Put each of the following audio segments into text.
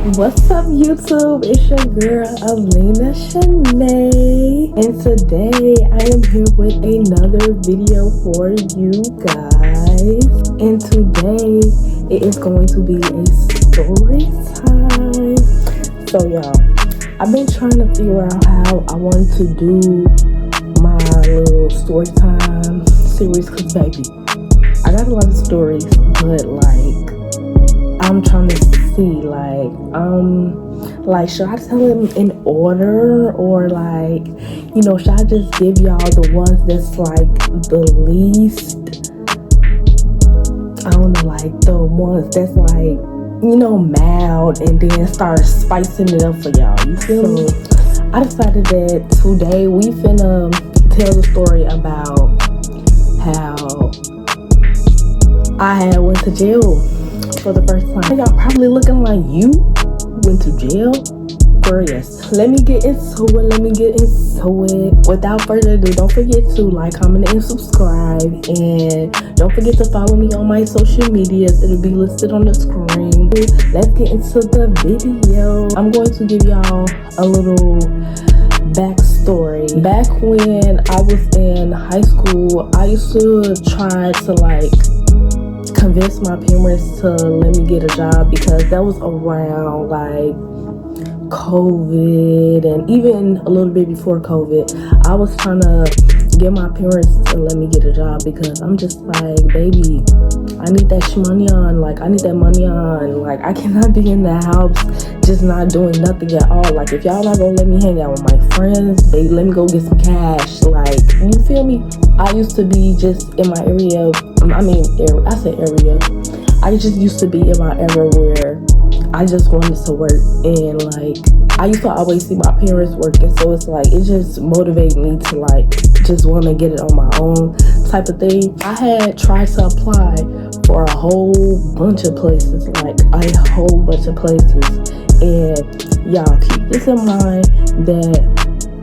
What's up, YouTube? It's your girl AlinahShanay, and today I am here with another video for you guys. And today it is going to be a story time. So y'all, I've been trying to figure out how I want to do my little story time series, cause baby, I got a lot of stories, but like I'm trying to see like should I tell them in order, or like, you know, should I just give y'all the ones that's like the least, I don't know, like the ones that's like, you know, mild, and then start spicing it up for y'all, you feel me? I decided that today we finna tell the story about how I had went to jail for the first time. Y'all probably looking like, you went to jail? Girl, yes. Let me get into it. Without further ado, don't forget to like, comment, and subscribe. And don't forget to follow me on my social medias. It'll be listed on the screen. Let's get into the video. I'm going to give y'all a little backstory. Back when I was in high school, I used to try to like convince my parents to let me get a job, because that was around like COVID, and even a little bit before COVID. I was trying to get my parents to let me get a job, because I'm just like, baby, I need that money on. Like, I need that money on. Like, I cannot be in the house just not doing nothing at all. Like, if y'all not gonna let me hang out with my friends, baby, let me go get some cash. Like, you feel me? I used to be just in my area. I said area. I just used to be in my era where I just wanted to work, and like I used to always see my parents working, so it's like it just motivated me to like just want to get it on my own type of thing. I had tried to apply for a whole bunch of places, and y'all keep this in mind that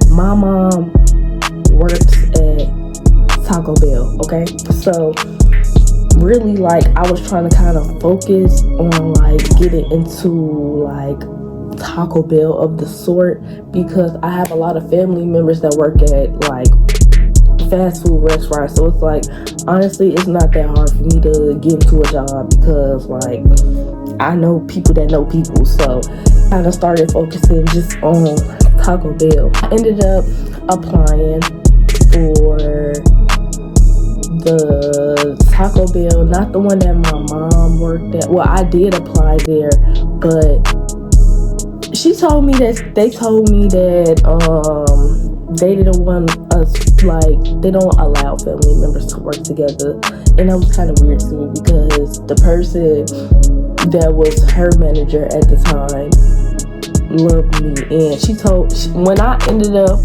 my mom works at Taco Bell, okay? So really, like, I was trying to kind of focus on like getting into like Taco Bell of the sort, because I have a lot of family members that work at like fast food restaurants. So it's like, honestly, it's not that hard for me to get into a job, because like I know people that know people. So I kind of started focusing just on Taco Bell. I ended up applying for the Taco Bell, not the one that my mom worked at. Well, I did apply there, but they told me that they didn't want us, like, they don't allow family members to work together. And that was kind of weird to me, because the person that was her manager at the time loved me, and when I ended up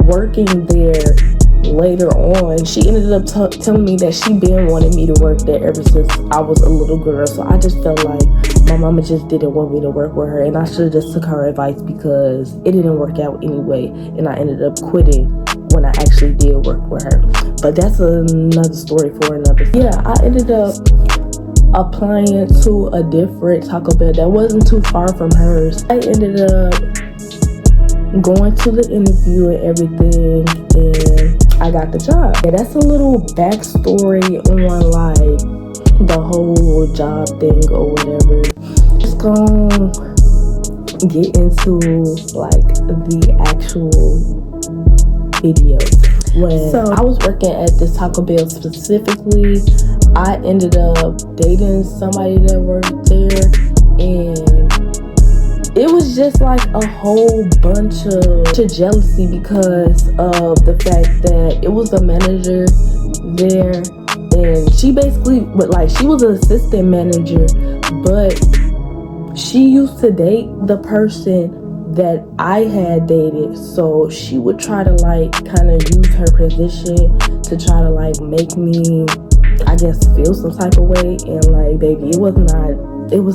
working there later on, she ended up telling me that she been wanting me to work there ever since I was a little girl. So I just felt like my mama just didn't want me to work with her, and I should have just took her advice, because it didn't work out anyway, and I ended up quitting when I actually did work with her. But that's another story for another. Yeah, I ended up applying to a different Taco Bell that wasn't too far from hers. I ended up going to the interview and everything, and I got the job. Yeah, that's a little backstory on like the whole job thing or whatever. Just gonna get into like the actual video. So I was working at this Taco Bell specifically, I ended up dating somebody that worked there, and it was just like a whole bunch of jealousy, because of the fact that it was a manager there, and she basically, she was an assistant manager, but she used to date the person that I had dated. So she would try to like kind of use her position to try to like make me, I guess, feel some type of way, and like, baby, it was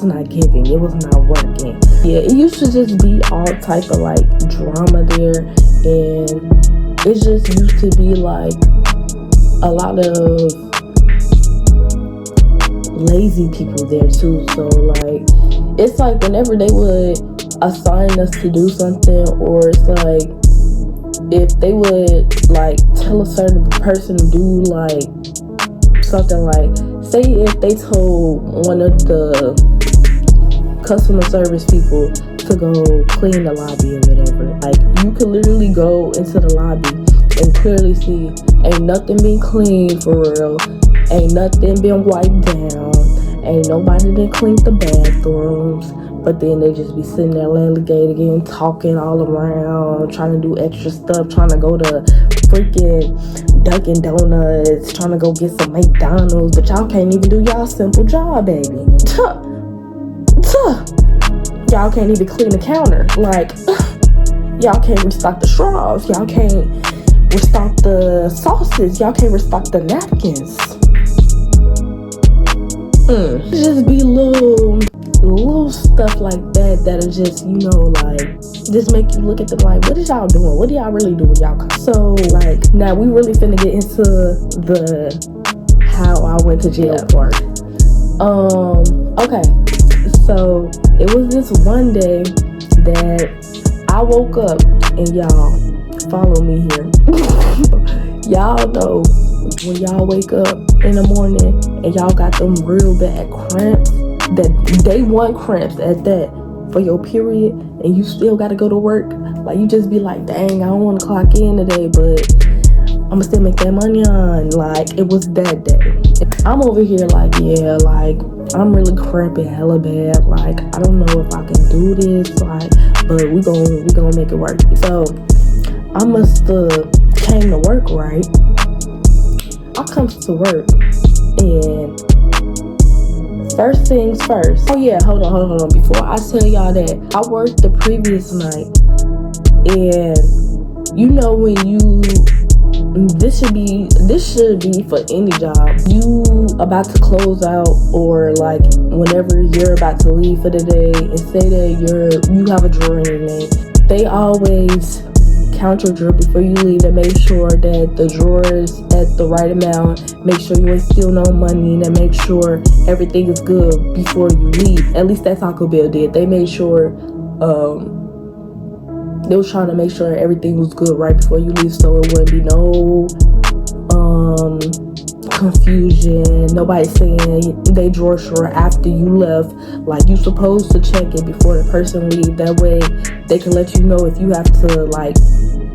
not giving, it was not working. Yeah, it used to just be all type of like drama there, and it just used to be like a lot of lazy people there too. So like it's like whenever they would assign us to do something, or it's like if they would like tell a certain person to do like something, like say if they told one of the customer service people to go clean the lobby or whatever, like you could literally go into the lobby and clearly see ain't nothing been cleaned for real, ain't nothing been wiped down, ain't nobody done cleaned the bathrooms, but then they just be sitting there litigating, talking all around, trying to do extra stuff, trying to go to freaking Dunkin' Donuts, trying to go get some McDonald's, but y'all can't even do y'all simple job, baby. Y'all can't even clean the counter. Like, y'all can't restock the straws. Y'all can't restock the sauces. Y'all can't restock the napkins. Just be little stuff like that that'll just, you know, like, just make you look at them like, what is y'all doing? What do y'all really do with y'all? So, like, now we really finna get into the how I went to jail part. Okay. So, it was this one day that I woke up, and y'all, follow me here. Y'all know when y'all wake up in the morning and y'all got them real bad cramps, that day one cramps at that, for your period, and you still gotta go to work. Like, you just be like, dang, I don't want to clock in today, but I'ma still make that money on. Like, it was that day. I'm over here like, yeah, like, I'm really cramping hella bad. Like, I don't know if I can do this, like, but we gonna make it work. So I must came to work, right? I comes to work, and first things first. Oh yeah, hold on. Before I tell y'all that, I worked the previous night, and you know when you, this should be for any job. You about to close out, or like whenever you're about to leave for the day, and say that you have a drawer in your name, they always count your drawer before you leave and make sure that the drawer is at the right amount, make sure you ain't steal no money, and make sure everything is good before you leave. At least that's how Taco Bell did. They made sure they was trying to make sure everything was good right before you leave, so it wouldn't be no confusion, nobody saying they drawer sure after you left. Like, you supposed to check it before the person leave, that way they can let you know if you have to like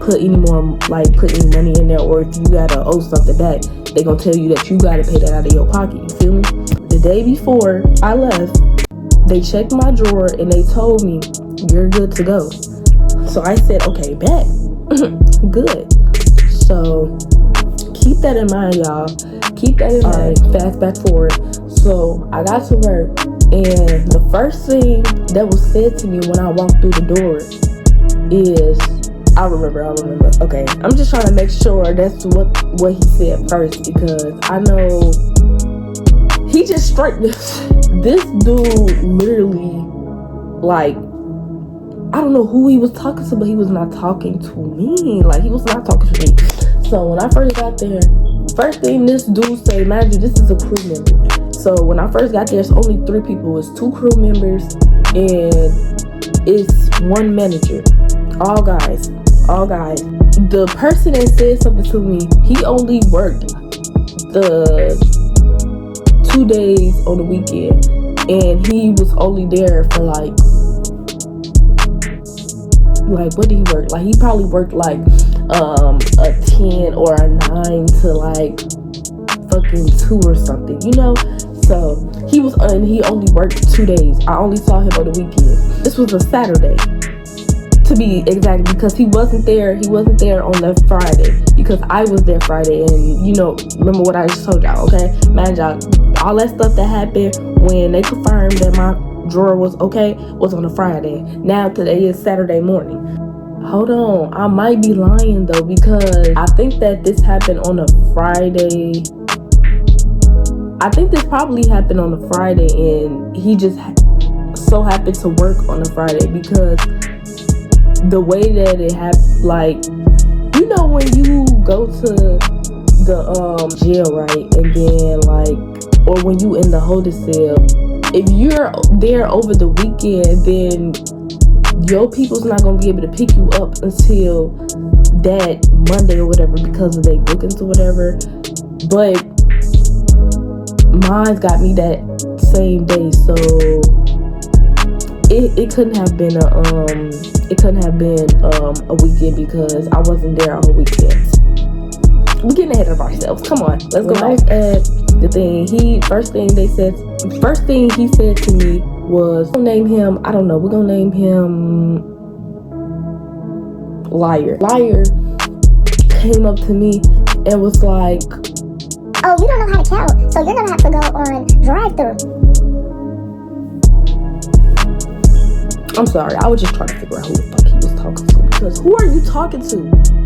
put any money in there, or if you gotta owe something back. They gonna tell you that you gotta pay that out of your pocket, you feel me? The day before I left, they checked my drawer and they told me, you're good to go. So I said, okay, bet. Good. So keep that in mind, y'all. Keep that in mind. Fast back forward. So I got to work, and the first thing that was said to me when I walked through the door is, I remember. Okay, I'm just trying to make sure that's what he said first, because I know he just straight. This dude literally, like, I don't know who he was talking to, but he was not talking to me. Like, he was not talking to me. So when I first got there, first thing this dude said, mind you, this is a crew member. So when I first got there, it's only 3 people. It's 2 crew members and it's 1 manager. All guys. The person that said something to me, he only worked the 2 days on the weekend, and he was only there for like what did he work? Like, he probably worked like a 10 or a 9 to like fucking 2 or something, you know? So he only worked 2 days. I only saw him on the weekend. This was a Saturday, to be exact, because he wasn't there on the Friday, because I was there Friday. And you know, remember what I just told y'all, okay? Man, y'all, all that stuff that happened when they confirmed that my drawer was okay was on a Friday. Now today is Saturday morning. Hold on, I might be lying though, because I think that this happened on a Friday. I think this probably happened on a Friday, and he just so happened to work on a Friday, because the way that it happened, like, you know, when you go to the jail, right, and then like, or when you in the holding cell, if you're there over the weekend, then your people's not gonna be able to pick you up until that Monday or whatever because of their bookings or whatever. But mine's got me that same day, so it couldn't have been a weekend because I wasn't there on the weekends. We're getting ahead of ourselves. Come on, let's go back. At the thing, first thing he said to me was, we're gonna name him, I don't know, we're gonna name him Liar. Liar came up to me and was like, oh, you don't know how to count, so you're gonna have to go on drive-thru. I'm sorry, I was just trying to figure out who the fuck he was talking to, because who are you talking to?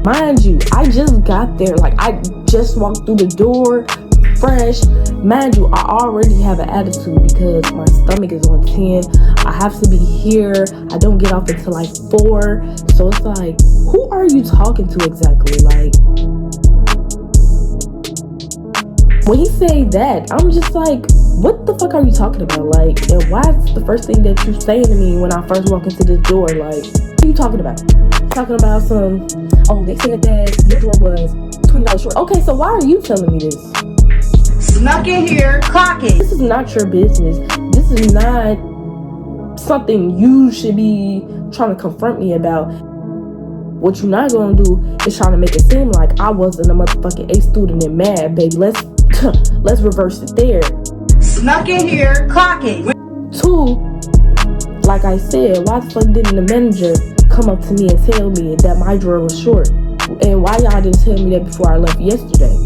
Mind you, I just got there, like I just walked through the door, fresh. Mind you, I already have an attitude because my stomach is on 10. I have to be here. I don't get off until like 4. So it's like, who are you talking to exactly? Like, when he say that, I'm just like, what the fuck are you talking about? Like, and why is the first thing that you saying to me when I first walk into this door? Like, what are you talking about? Talking about some, oh, they said that your drawer was $20 short. Okay, so why are you telling me this? Snuck in here, clocking. This is not your business. This is not something you should be trying to confront me about. What you're not gonna do is trying to make it seem like I wasn't a motherfucking A student and mad, baby. Let's reverse it there. Snuck in here, clocking. 2, like I said, why the fuck didn't the manager come up to me and tell me that my drawer was short? And why y'all didn't tell me that before I left yesterday?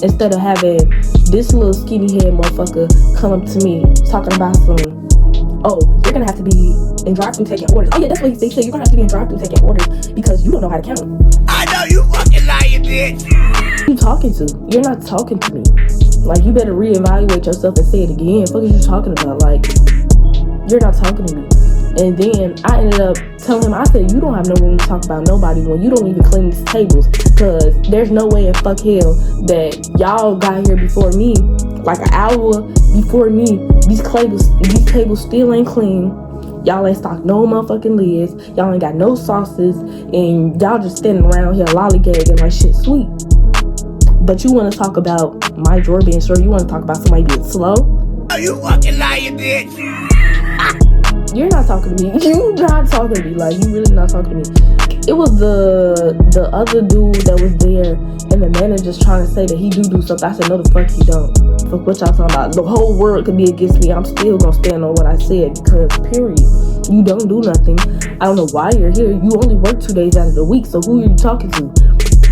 Instead of having this little skinny head motherfucker come up to me talking about some, oh, you're gonna have to be in drive-thru taking orders. Oh yeah, that's what they said. You're gonna have to be in drive-thru taking orders because you don't know how to count. I know you fucking lying, bitch. Who you talking to? You're not talking to me. Like, you better reevaluate yourself and say it again. What are you talking about? Like, you're not talking to me. And then I ended up telling him, I said, you don't have no room to talk about nobody when you don't even clean these tables. Because there's no way in fuck hell that y'all got here before me, like an hour before me. These tables still ain't clean. Y'all ain't stocked no motherfucking lids. Y'all ain't got no sauces. And y'all just standing around here lollygagging like shit sweet. But you want to talk about my drawer being short. You want to talk about somebody being slow. Oh, you fucking lying, bitch. You're not talking to me. You're not talking to me. Like, you really not talking to me. It was the other dude that was there, and the manager's trying to say that he do something. I said, no, the fuck he don't. Fuck what y'all talking about. The whole world could be against me. I'm still gonna stand on what I said because, period. You don't do nothing. I don't know why you're here. You only work 2 days out of the week, so who are you talking to?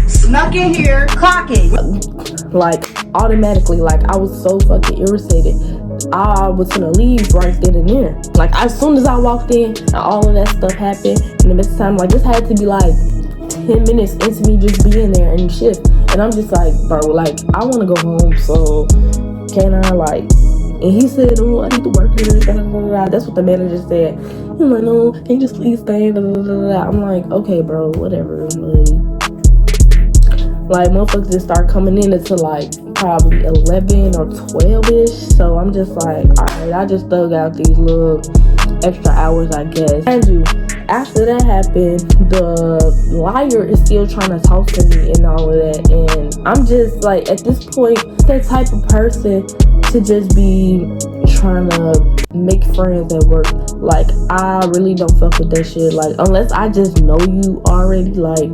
Snuck in here, clocking. Like, automatically, like, I was so fucking irritated. I was gonna leave right then and there. Like, as soon as I walked in and all of that stuff happened, in the midst of time, like, this had to be like 10 minutes into me just being there in the shift. And I'm just like, bro, like, I want to go home, so can I, like, and he said, oh, I need to work here, blah, blah, blah. That's what the manager said. I'm like, no, can you just please stay, blah, blah, blah, blah. I'm like, okay, bro, whatever. Like, motherfuckers just start coming in until like probably 11 or 12-ish. So I'm just like, alright, I just thug out these little extra hours, I guess. And you, after that happened, the liar is still trying to talk to me and all of that. And I'm just like, at this point, that type of person to just be trying to make friends at work. Like, I really don't fuck with that shit. Like, unless I just know you already, like,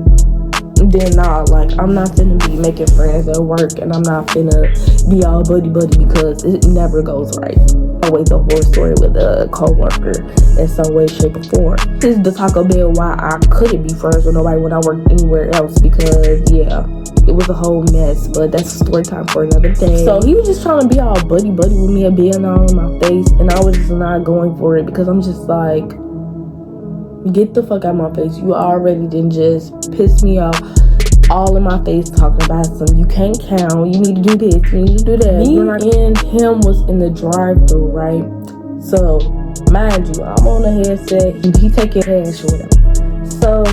then nah, like, I'm not finna be making friends at work, and I'm not finna be all buddy because it never goes right. Always a horror story with a coworker in some way, shape, or form. This is the Taco Bell why I couldn't be friends with nobody when I worked anywhere else, because yeah, it was a whole mess. But that's a story time for another day. So he was just trying to be all buddy with me and being all in my face, and I was just not going for it because I'm just like, get the fuck out of my face. You already didn't just piss me off all in my face talking about some, you can't count, you need to do this, you need to do that. Me and him was in the drive-thru, right? So, mind you, I'm on the headset, he taking cash or whatever. So,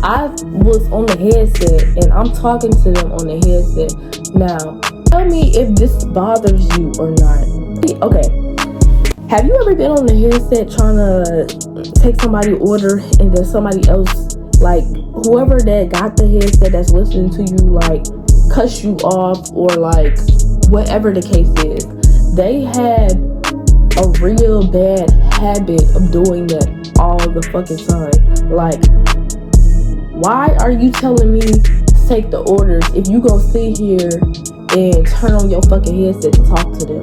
I was on the headset, and I'm talking to them on the headset. Now, tell me if this bothers you or not. Okay, Have you ever been on the headset trying to take somebody's order and then somebody else, like whoever that got the headset that's listening to you, like cuss you off or like whatever the case is? They had a real bad habit of doing that all the fucking time. Like, why are you telling me to take the orders if you gonna sit here and turn on your fucking headset to talk to them?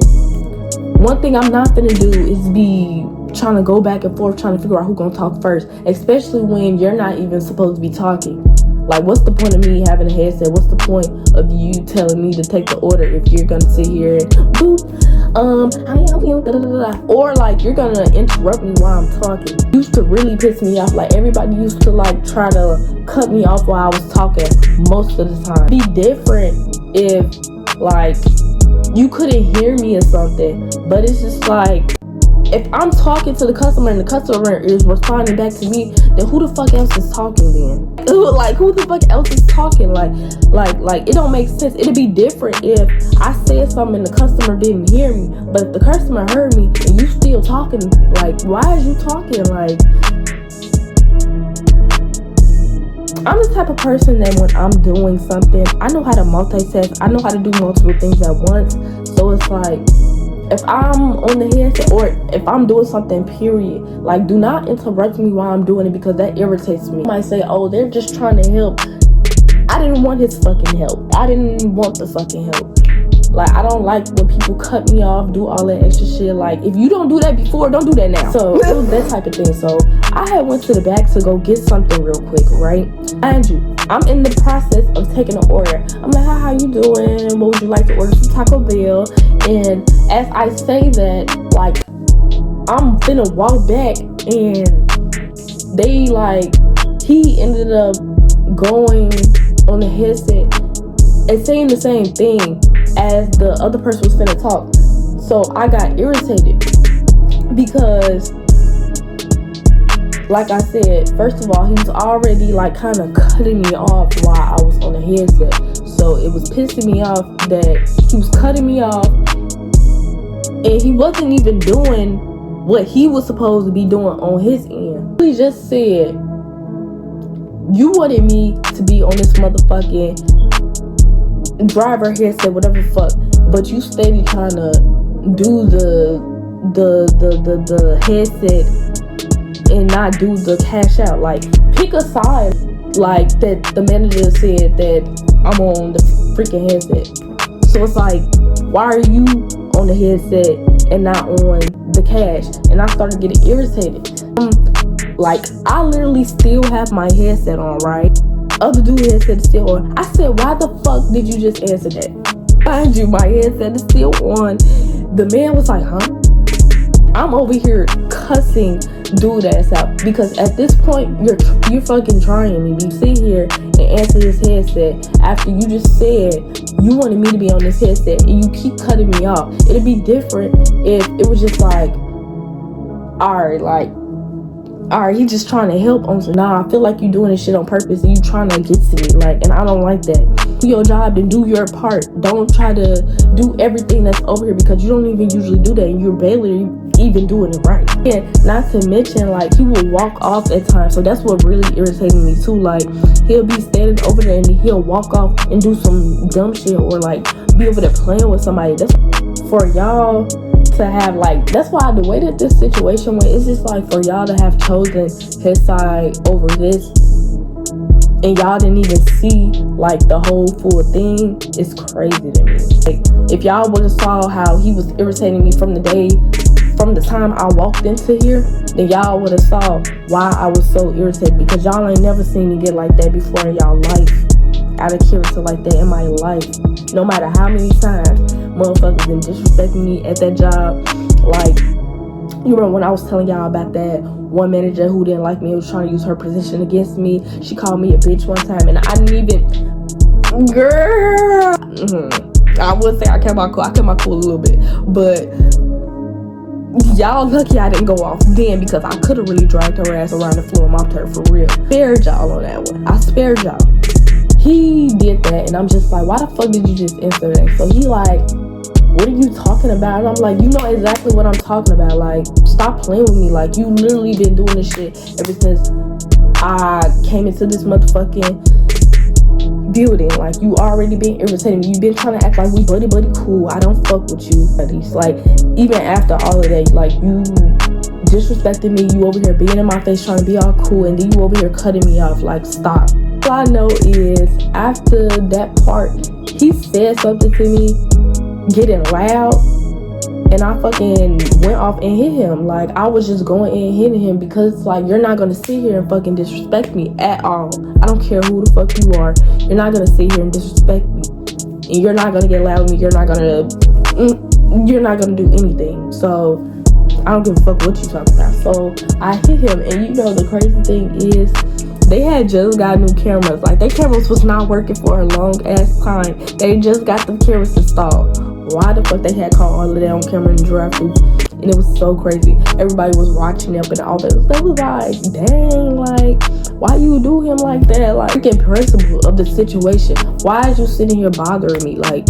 One thing I'm not gonna do is be trying to go back and forth trying to figure out who's gonna talk first, especially when you're not even supposed to be talking. Like, what's the point of me having a headset? What's the point of you telling me to take the order if you're gonna sit here and boop, I help you, da da da da, or like you're gonna interrupt me while I'm talking? It used to really piss me off. Like, everybody used to like try to cut me off while I was talking most of the time. It'd be different if like you couldn't hear me or something, but it's just like, if I'm talking to the customer and the customer is responding back to me, then who the fuck else is talking then? Like, who the fuck else is talking? Like, it don't make sense. It'd be different if I said something and the customer didn't hear me, but if the customer heard me and you still talking, like, why is you talking? Like, I'm the type of person that when I'm doing something, I know how to multitask. I know how to do multiple things at once. So it's like, if I'm on the headset or if I'm doing something, period, like, do not interrupt me while I'm doing it, because that irritates me. You might say, oh, they're just trying to help. I didn't want his fucking help. I didn't want the fucking help. Like, I don't like when people cut me off, do all that extra shit. Like, if you don't do that before, don't do that now. So it was that type of thing. So I had went to the back to go get something real quick, right? Mind you, I'm in the process of taking an order. I'm like, hi, how you doing? What would you like to order from Taco Bell? And as I say that, like, I'm finna walk back, and they like, he ended up going on the headset and saying the same thing as the other person was finna talk. So I got irritated because, like I said, first of all, he was already like kind of cutting me off while I was on the headset. So it was pissing me off that he was cutting me off and he wasn't even doing what he was supposed to be doing on his end. He just said, you wanted me to be on this motherfucking driver headset, whatever the fuck, but you steady trying to do the headset and not do the cash out. Like, pick a side. Like, that the manager said that I'm on the freaking headset. So it's like, why are you on the headset and not on the cash? And I started getting irritated. Like, I literally still have my headset on, right? Other dude headset is still on. I said, why the fuck did you just answer that? Mind you, my headset is still on. The man was like, huh? I'm over here cussing dude ass out, because at this point you're fucking trying me. You sit here and answer this headset after you just said you wanted me to be on this headset and you keep cutting me off. It'd be different if it was just like, alright, he just trying to help. Nah, I feel like you doing this shit on purpose and you trying to get to me. Like, and I don't like that. Do your job and do your part. Don't try to do everything that's over here, because you don't even usually do that and you're barely even doing it right. And not to mention, like, he will walk off at times. So that's what really irritated me too. Like, he'll be standing over there and he'll walk off and do some dumb shit, or like be over there playing with somebody. That's for y'all to have, like, that's why the way that this situation went, it's just like, for y'all to have chosen his side over this and y'all didn't even see like the whole full thing is crazy to me. Like, if y'all would have saw how he was irritating me from the time I walked into here, then y'all would have saw why I was so irritated, because y'all ain't never seen me get like that before in y'all life. Out of character like that in my life. No matter how many times motherfuckers been disrespecting me at that job. Like, you remember when I was telling y'all about that one manager who didn't like me, who was trying to use her position against me. She called me a bitch one time, and I didn't even, girl. I would say I kept my cool a little bit, but y'all lucky I didn't go off then, because I could have really dragged her ass around the floor and mopped her for real. Spared y'all on that one. I spared y'all. He did that, and I'm just like, why the fuck did you just answer that? So he like, what are you talking about? And I'm like, you know exactly what I'm talking about. Like, stop playing with me. Like, you literally been doing this shit ever since I came into this motherfucking building. Like, you already been irritating me. You been trying to act like we buddy cool. I don't fuck with you, buddies. Like, even after all of that, like, you disrespecting me. You over here being in my face trying to be all cool, and then you over here cutting me off. Like, stop. All I know is after that part, he said something to me, getting loud, and I fucking went off and hit him. Like, I was just going in and hitting him because, like, you're not gonna sit here and fucking disrespect me at all. I don't care who the fuck you are. You're not gonna sit here and disrespect me, and you're not gonna get loud with me. You're not gonna do anything. So I don't give a fuck what you talking about. So I hit him, and you know the crazy thing is, they had just got new cameras. Like, their cameras was not working for a long ass time. They just got the cameras installed. Why the fuck they had caught all of that on camera in the drive-thru? And it was so crazy. Everybody was watching up and all that. They was like, dang, like, why you do him like that? Like, freaking principle of the situation. Why is you sitting here bothering me? Like,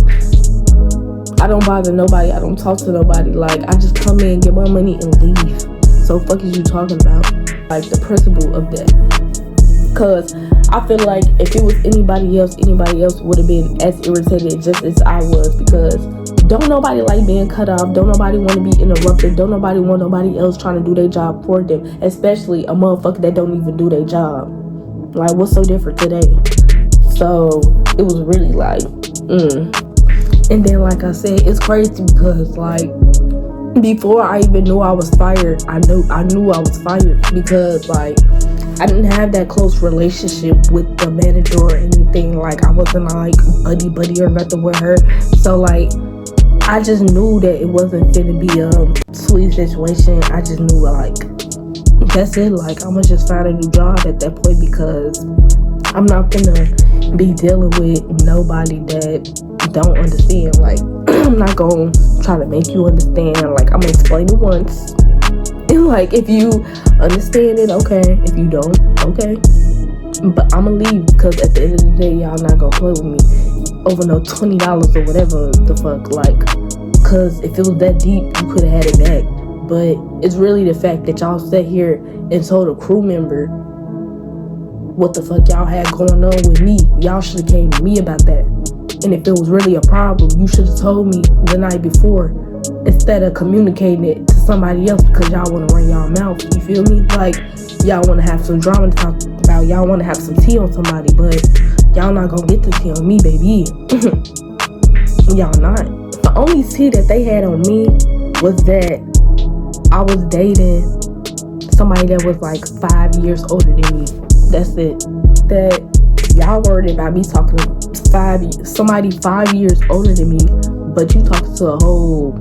I don't bother nobody. I don't talk to nobody. Like, I just come in, get my money, and leave. So fuck is you talking about? Like, the principle of that. Because I feel like if it was anybody else would have been as irritated just as I was. Because don't nobody like being cut off. Don't nobody want to be interrupted. Don't nobody want nobody else trying to do their job for them. Especially a motherfucker that don't even do their job. Like, what's so different today? So it was really like, And then, like I said, it's crazy because, like, before I even knew I was fired, I knew I was fired because, like, I didn't have that close relationship with the manager or anything. Like, I wasn't like buddy or nothing with her. So, like, I just knew that it wasn't gonna be a sweet situation. I just knew, like, that's it. Like, I'm gonna just find a new job at that point because I'm not gonna be dealing with nobody that don't understand. Like, I'm not gonna try to make you understand. Like, I'm gonna explain it once. And, like, if you understand it, okay. If you don't, okay. But I'm gonna leave because at the end of the day, y'all not gonna play with me over no $20 or whatever the fuck. Like, because if it was that deep, you could have had it back. But it's really the fact that y'all sat here and told a crew member what the fuck y'all had going on with me. Y'all should have came to me about that. And if it was really a problem, you should have told me the night before instead of communicating it to somebody else because y'all want to run y'all mouth. You feel me? Like, y'all want to have some drama to talk about. Y'all want to have some tea on somebody, but y'all not gonna get the tea on me, baby. Y'all not. The only tea that they had on me was that I was dating somebody that was like 5 years older than me. That's it. That y'all worried about me talking to somebody 5 years older than me, but you talking to a whole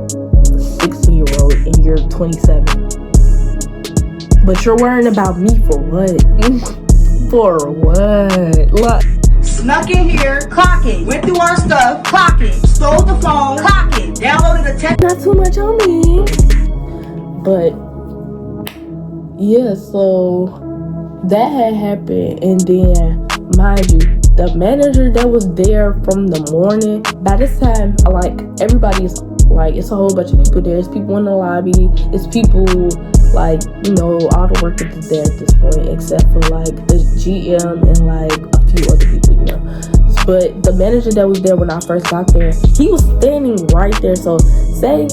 16-year-old and you're 27. But you're worrying about me for what? For what? Look. Snuck in here, clocking, went through our stuff, clocking, stole the phone, clocking, downloaded a text. Not too much on me. But yeah, so that had happened, and then mind you, the manager that was there from the morning, by this time, like, everybody's like, it's a whole bunch of people there. It's people in the lobby. It's people, like, you know, all the workers is there at this point, except for like the GM and like a few other people, you know. But the manager that was there when I first got there, he was standing right there. So say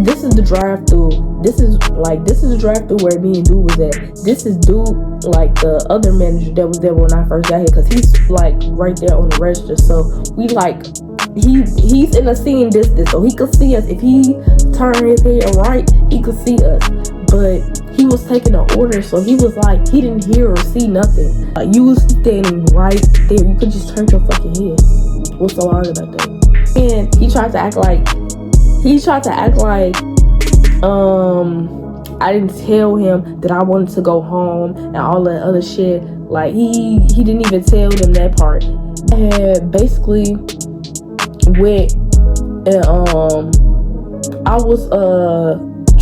this is the drive-thru. This is the drive-thru where me and dude was at. This is dude, like, the other manager that was there when I first got here, because he's like right there on the register. So we like, he's in a seeing distance, so he could see us. If he turned his head right, he could see us. But he was taking an order, so he was like, he didn't hear or see nothing. Like, you was standing right there. You could just turn your fucking head. What's so hard about that? And he tried to act like I didn't tell him that I wanted to go home and all that other shit. Like, he didn't even tell them that part. And basically went and I was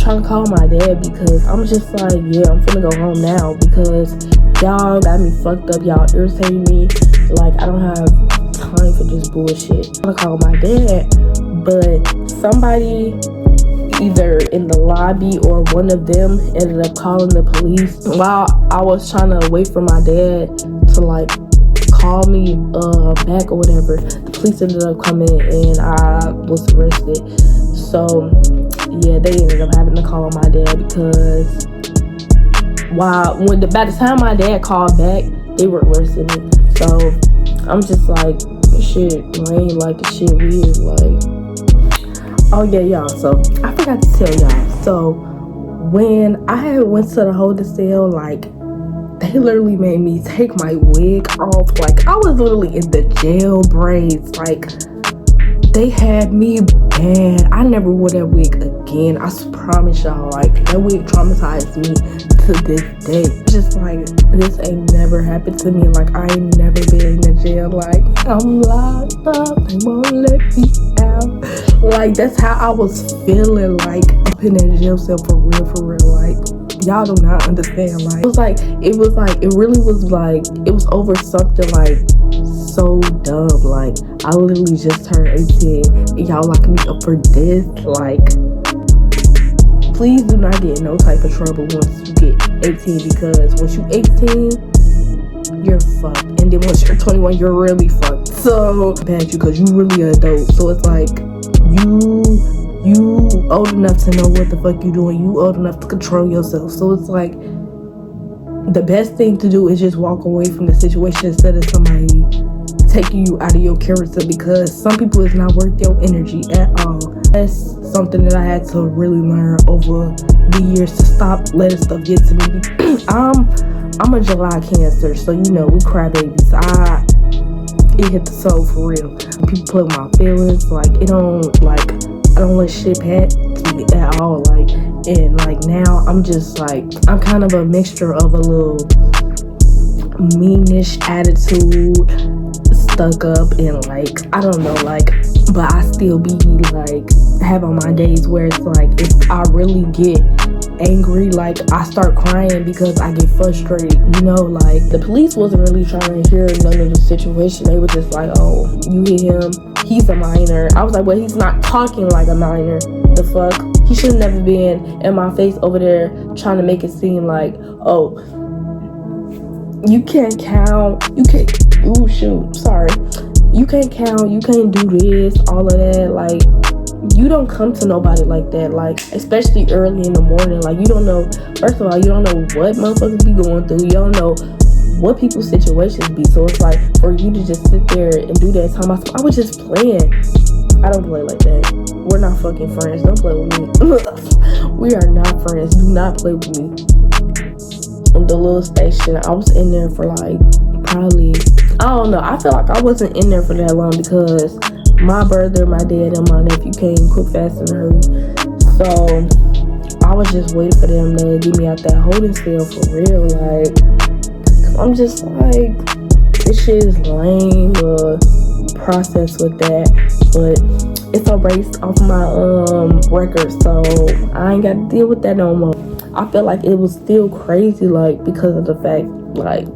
trying to call my dad because I'm just like, yeah, I'm finna go home now because y'all got me fucked up. Y'all irritating me. Like, I don't have time for this bullshit. I'm gonna call my dad, but somebody either in the lobby or one of them ended up calling the police. While I was trying to wait for my dad to like call me back or whatever, the police ended up coming and I was arrested. So yeah, they ended up having to call my dad because by the time my dad called back, they were arresting me. So I'm just like, shit lame, like the shit weird, like. Oh yeah, y'all, so I forgot to tell y'all. So when I had went to the holding cell, like they literally made me take my wig off. Like I was literally in the jail braids. Like they had me bad. I never wore that wig again. I promise y'all, like that wig traumatized me to this day. Just like this ain't never happened to me. Like I ain't never been in the jail. Like I'm locked up, they won't let me out. Like that's how I was feeling, like up in that jail cell for real. Like y'all do not understand. Like it really was like it was over something like so dumb. Like I literally just turned 18 and y'all locking me up for this. Like please do not get in no type of trouble once you get 18, because once you 18 you're fucked, and then once you're 21 you're really fucked. So bad you, because you really an adult. So it's like you old enough to know what the fuck you doing. You old enough to control yourself. So it's like the best thing to do is just walk away from the situation instead of somebody taking you out of your character, because some people is not worth your energy at all. That's something that I had to really learn over the years, to stop letting stuff get to me. I'm a July Cancer, so you know we cry babies. It hit the soul for real. People play with my feelings. Like I don't let shit pass to me at all. Like, and like now I'm just like, I'm kind of a mixture of a little meanish attitude, stuck up, and like I don't know, like, but I still be like having my days where it's like if I really get angry, like I start crying because I get frustrated, you know. Like the police wasn't really trying to hear none of the situation. They were just like, oh, you hit him, he's a minor. I was like, well, he's not talking like a minor. The fuck, he should have never been in my face over there trying to make it seem like, oh, you can't count, you can't, ooh shoot, sorry, you can't count, you can't do this, all of that. Like you don't come to nobody like that, like especially early in the morning. Like you don't know, first of all, you don't know what motherfuckers be going through. You don't know what people's situations be. So it's like for you to just sit there and do that time, I was just playing. I don't play like that. We're not fucking friends. Don't play with me. We are not friends. Do not play with me. The little station, I was in there for like probably, I don't know, I feel like I wasn't in there for that long because my brother, my dad, and my nephew came quick, fast, and hurry. So I was just waiting for them to get me out that holding cell for real. Like, I'm just like, this shit is lame, the process with that, but it's erased off my record, so I ain't got to deal with that no more. I feel like it was still crazy, like, because of the fact, like,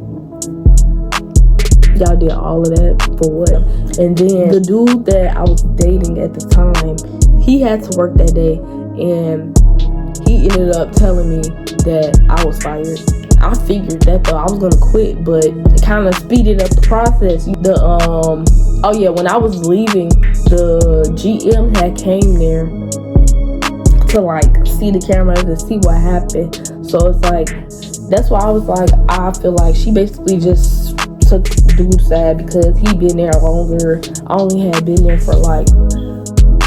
y'all did all of that for what? And then the dude that I was dating at the time, he had to work that day, and he ended up telling me that I was fired. I figured that though I was gonna quit, but it kind of speeded up the process. Oh yeah, when I was leaving, the GM had came there to like see the cameras and see what happened. So it's like, that's why I was like, I feel like she basically just took dude's side because he been there longer. I only had been there for like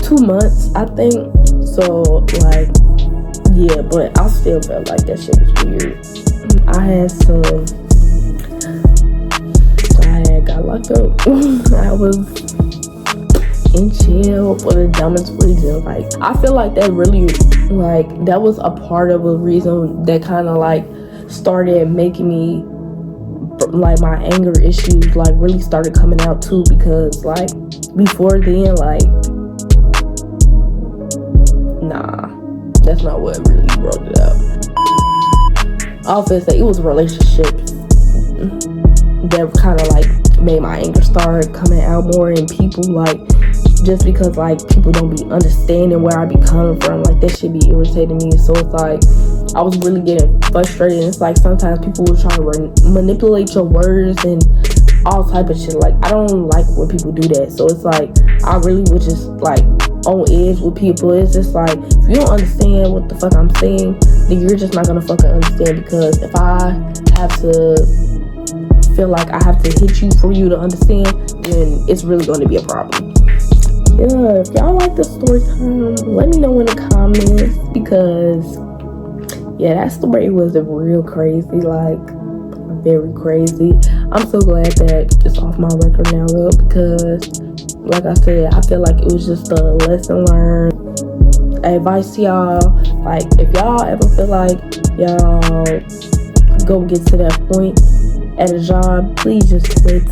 2 months, I think. So like, yeah, but I still felt like that shit was weird. I had got locked up. I was in jail for the dumbest reason. Like, I feel like that really, like, that was a part of a reason that kind of like started making me, like, my anger issues like really started coming out too, because like before then, like, nah, that's not what really brought it out. I was gonna say it was relationships that kind of like made my anger start coming out more, and people like, just because like people don't be understanding where I be coming from, like that shit be irritating me. So it's like I was really getting frustrated. And it's like sometimes people will try to manipulate your words and all type of shit. Like I don't like when people do that. So it's like I really was just like on edge with people. It's just like, if you don't understand what the fuck I'm saying, then you're just not gonna fucking understand. Because if I have to feel like I have to hit you for you to understand, then it's really going to be a problem. Yeah, if y'all like the story time, let me know in the comments, because yeah, that story was real crazy, like very crazy. I'm so glad that it's off my record now though, because like I said, I feel like it was just a lesson learned. Advice to y'all, like if y'all ever feel like y'all go get to that point at a job, please just quit.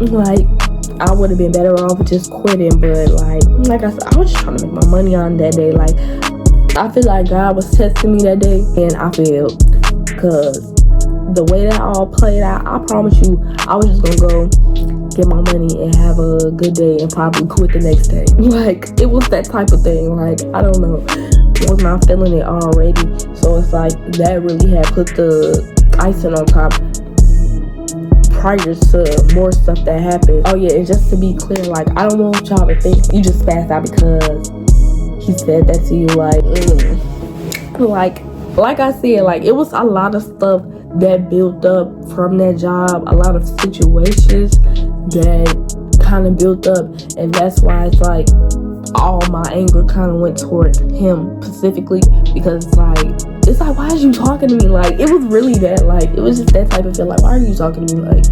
Like I would have been better off just quitting, but like I said, I was just trying to make my money on that day. Like I feel like God was testing me that day, and I failed, because the way that all played out, I promise you, I was just gonna go get my money and have a good day and probably quit the next day. Like it was that type of thing. Like I don't know, I was not feeling it already. So it's like that really had put the icing on top prior to more stuff that happened. Oh yeah, and just to be clear, like I don't want y'all to think you just spazzed out because he said that to you. Like I said, like it was a lot of stuff that built up from that job, a lot of situations that kind of built up, and that's why it's like all my anger kind of went towards him specifically, because it's like why are you talking to me? Like it was really that, like it was just that type of feel, like why are you talking to me? Like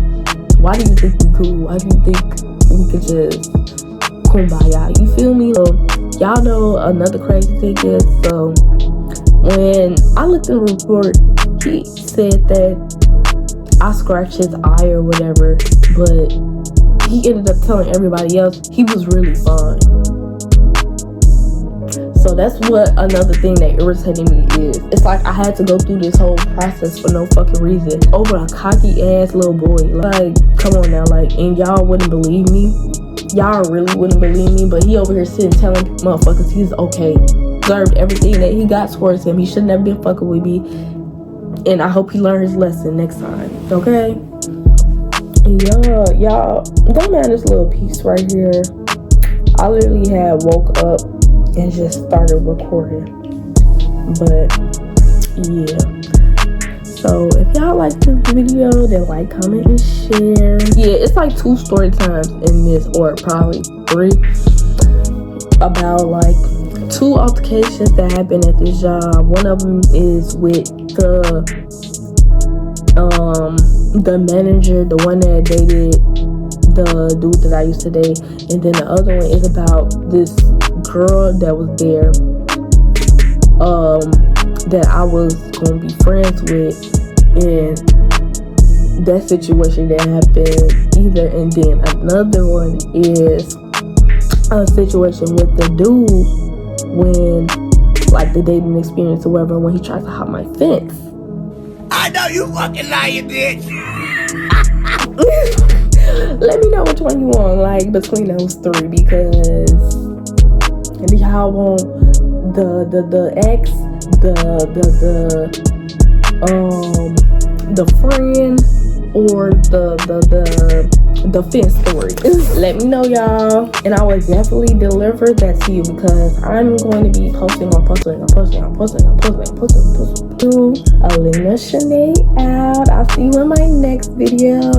why do you think we cool? Why do you think we could just kumbaya? You feel me? So y'all know another crazy thing is, so when I looked in the report, he said that I scratched his eye or whatever, but he ended up telling everybody else he was really fine. So that's what another thing that irritated me is. It's like I had to go through this whole process for no fucking reason over a cocky ass little boy. Like, come on now, like, and y'all wouldn't believe me. Y'all really wouldn't believe me, but he over here sitting telling motherfuckers he's okay. Deserved everything that he got towards him. He should never been fucking with me. And I hope he learned his lesson next time. Okay? And y'all, don't mind this little piece right here. I literally had woke up and just started recording. But yeah. So if y'all like this video, then like, comment, and share. Yeah, it's like 2 story times in this, or probably 3, about like 2 altercations that happened at this job. One of them is with the manager, the one that dated the dude that I used to date, and then the other one is about this girl that was there, that I was gonna be friends with, and that situation that happened either. And then another one is a situation with the dude when, like, the dating experience or whatever, when he tried to hop my fence. I know you fucking lying, bitch. Let me know which one you want, like, between those 3, because if y'all want the ex, the friend, or the fence story, let me know, y'all, and I will definitely deliver that to you, because I'm going to be posting. AlinahShanay out. I'll see you in my next video.